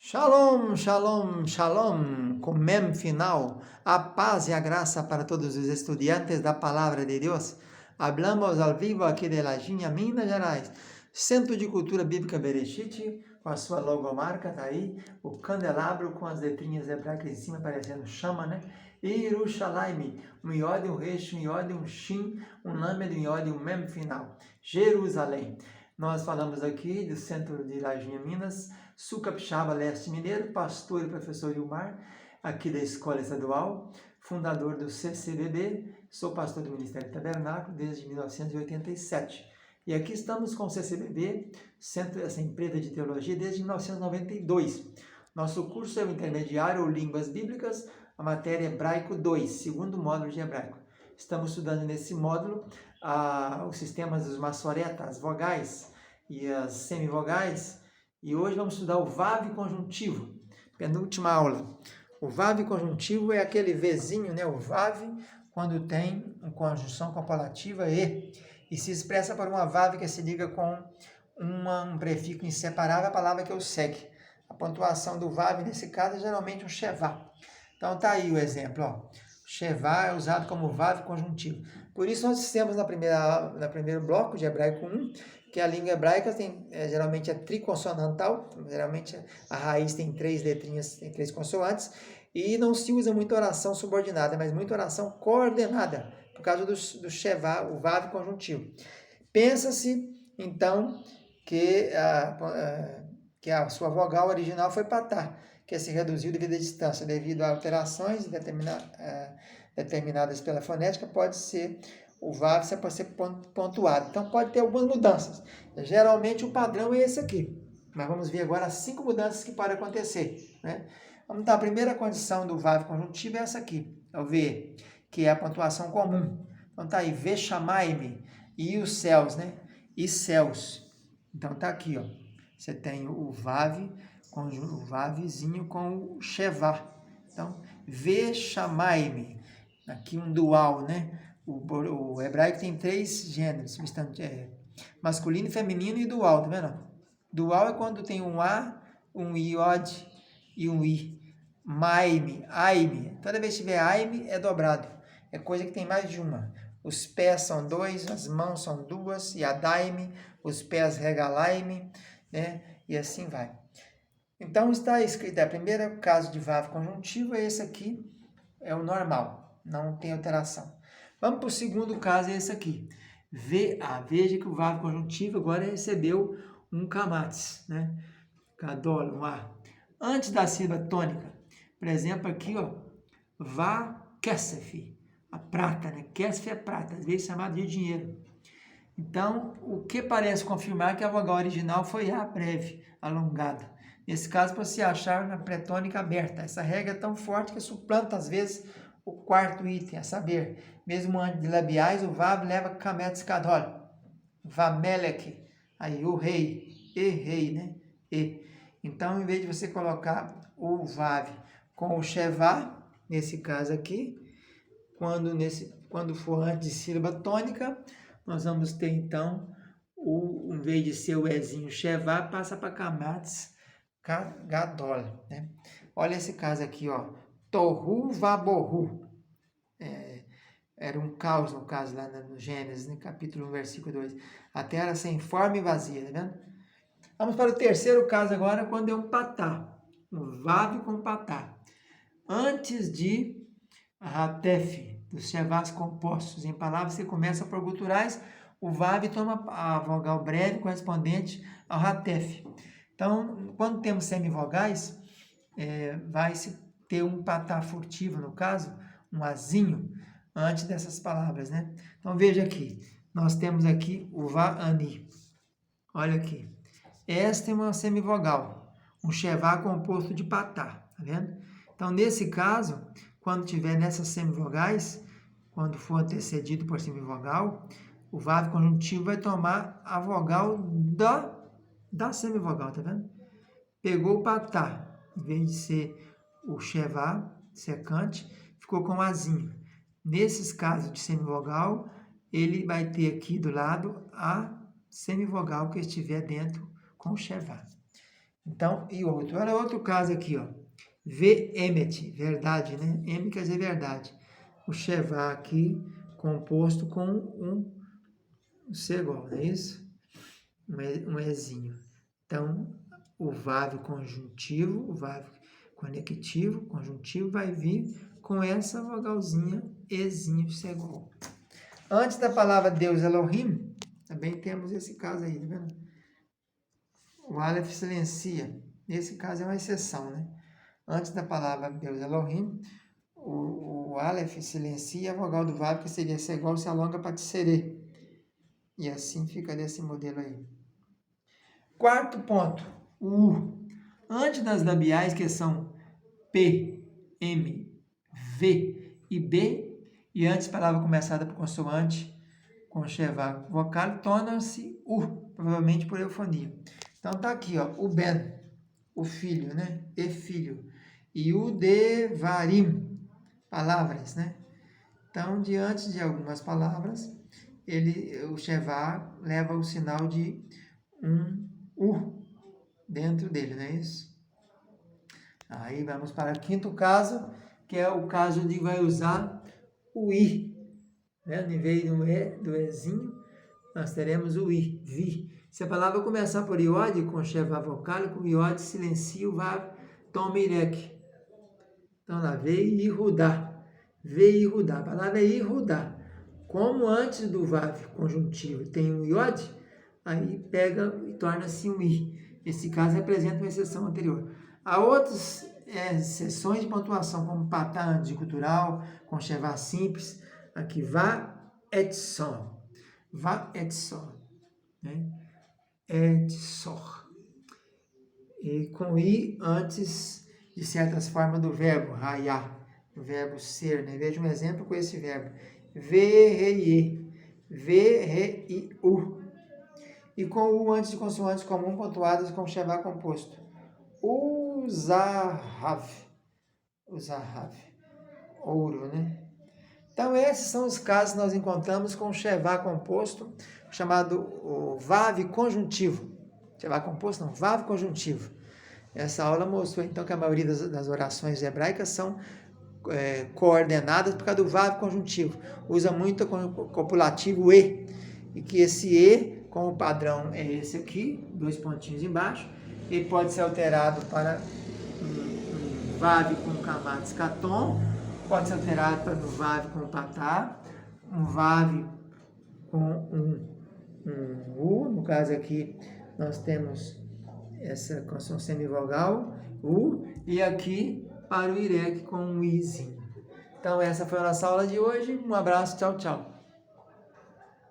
Shalom, shalom, shalom, com mem final, a paz e a graça para todos os estudiantes da Palavra de Deus. Hablamos ao vivo aqui de Lajinha, Minas Gerais, Centro de Cultura Bíblica Bereshit, com a sua logomarca, tá aí, o candelabro com as letrinhas hebraicas em cima, parecendo chama, né? E Yerushalayim, um iod, um resh, um iod, um shin, um lamed, um iod, um mem final, Jerusalém. Nós falamos aqui do centro de Lajinha, Minas, Sul Capixaba, Leste Mineiro, pastor e professor Ilmar, aqui da Escola Estadual, fundador do CCBB, sou pastor do Ministério Tabernáculo desde 1987. E aqui estamos com o CCBB, essa empresa de teologia, desde 1992. Nosso curso é o intermediário ou línguas bíblicas, a matéria Hebraico 2, segundo módulo de Hebraico. Estamos estudando nesse módulo os sistemas dos maçoreta, as vogais e as semivogais, e hoje vamos estudar o Vav conjuntivo, penúltima aula. O Vav conjuntivo é aquele Vzinho, né? O Vav, quando tem uma conjunção copulativa e se expressa por uma Vav que se liga com um prefixo inseparável, a palavra que o segue. A pontuação do Vav, nesse caso, é geralmente um Shevá. Então tá aí o exemplo, ó. Shevá é usado como Vav conjuntivo. Por isso nós temos no primeiro bloco de Hebraico 1, que a língua hebraica geralmente é triconsonantal, geralmente a raiz tem 3 letrinhas, tem 3 consoantes, e não se usa muita oração subordinada, mas muita oração coordenada, por causa do Shevá, o Vav conjuntivo. Pensa-se, então, que a sua vogal original foi patá, que se reduziu devido à distância, devido a alterações determinadas pela fonética, o Vav pode ser pontuado. Então, pode ter algumas mudanças. Geralmente, o padrão é esse aqui. Mas vamos ver agora as 5 mudanças que podem acontecer, né? Vamos dar a primeira condição do Vav conjuntivo, é essa aqui, é o V, que é a pontuação comum. Então, tá aí, Veshamaim, e os céus, né? E céus. Então, tá aqui, ó. Você tem o Vav, o Vavzinho com o Shevá. Então, Veshamaim. Aqui um dual, né? O hebraico tem 3 gêneros, masculino, feminino e dual, tá vendo? Dual é quando tem um A, um iod e um I. Maim, aim. Toda vez que tiver aim, é dobrado. É coisa que tem mais de uma. Os pés são 2, as mãos são 2, e a daime, os pés regalaime, né? E assim vai. Então, está escrito, o primeiro caso de Vav conjuntivo é esse aqui, é o normal, não tem alteração. Vamos para o segundo caso, é esse aqui. Veja que o Vav conjuntivo agora recebeu um kamatz, né? Gadol, um A. Antes da sílaba tônica, por exemplo, aqui, ó, Va-kesef, a prata, né? Kesef é prata, às vezes chamado de dinheiro. Então, o que parece confirmar que a vogal original foi A breve, alongada. Nesse caso, para se achar na pré-tônica aberta. Essa regra é tão forte que suplanta, às vezes, o quarto item, a saber, mesmo antes de labiais, o Vav leva Kametz Kadol, Vamelek, aí o rei, rei, né? Então, em vez de você colocar o Vav com o Shevá, nesse caso aqui, quando for antes de sílaba tônica, nós vamos ter, então, em vez de ser o Ezinho Shevá, passa para Kamatz Gadol, né? Olha esse caso aqui, ó. Tohu Vabohu. Era um caos, no caso, lá no Gênesis, no capítulo 1, versículo 2. A terra sem forma e vazia, tá vendo? Vamos para o terceiro caso agora, quando é um patá. Um Vav com patá. Antes de Hatef, dos Shevás compostos, em palavras que começam por guturais, o Vav toma a vogal breve correspondente ao Hatef. Então, quando temos semivogais, vai-se ter um patá furtivo, no caso, um azinho, antes dessas palavras, né? Então, veja aqui, nós temos aqui o Va-ani. Olha aqui. Esta é uma semivogal, um Shevá composto de patá, tá vendo? Então, nesse caso, quando tiver nessas semivogais, quando for antecedido por semivogal, o Vav conjuntivo vai tomar a vogal da semivogal, tá vendo? Pegou o patá, em vez de ser o Shevá, secante, ficou com o azinho. Nesses casos de semivogal, ele vai ter aqui do lado a semivogal que estiver dentro com o Shevá. Então, e outro. Olha outro caso aqui, ó. Veemet, verdade, né? M quer dizer verdade. O Shevá aqui, composto com um segol, não é isso? Um ezinho. Então, o vav conjuntivo, o vav conectivo, conjuntivo, vai vir com essa vogalzinha ezinho segol. Antes da palavra Deus Elohim, também temos esse caso aí, tá vendo? O Aleph silencia. Nesse caso é uma exceção, né? Antes da palavra Deus Elohim, o Aleph silencia a vogal do Vav, que seria segol, se alonga para tserê. E assim fica desse modelo aí. Quarto ponto, o U. Antes das labiais, que são P, M, V e B, e antes palavra começada por consoante, com Shevá vocal, torna-se U, provavelmente por eufonia. Então tá aqui, ó, o Ben, o filho, né? E filho. E o Devarim, palavras, né? Então, diante de algumas palavras, o Shevá leva o sinal de um U dentro dele, não é isso? Aí vamos para o quinto caso, que é o caso de vai usar o I. Né? Em vez do E, do Ezinho, nós teremos o I, Vi. Se a palavra começar por Iod, com Shevá vocálico, o Iod silencia o Vav, toma Irek. Então lá, Veirudá. Veirudá. A palavra é Irudá. Como antes do Vav conjuntivo tem um Iod, aí pega e torna-se um I. Esse caso representa uma exceção anterior. Há outras exceções de pontuação, como patá antes de cultural, com Shevá simples. Aqui, Vá Etzor. Vá Etzor. Né? Etzor. E com I antes de certas formas do verbo, raiá, do verbo ser, né? Veja um exemplo com esse verbo. Ve-re-i, ve-re-i-u. E com U antes de consoantes comum pontuadas com Shevá composto. Uzahav. Uzahav. Ouro, né? Então, esses são os casos que nós encontramos com Shevá composto, chamado o Vav conjuntivo. Shevá composto, não, Vav conjuntivo. Essa aula mostrou, então, que a maioria das orações hebraicas são coordenadas por causa do Vav conjuntivo. Usa muito o copulativo E. E que esse E, como padrão é esse aqui, 2 pontinhos embaixo, ele pode ser alterado para um Vav com Kamatz Katon, pode ser alterado para um Vav com Patá, um Vav com um U, no caso aqui nós temos essa construção semivogal, U, e aqui para o Irek com um Izinho. Então essa foi a nossa aula de hoje, um abraço, tchau, tchau.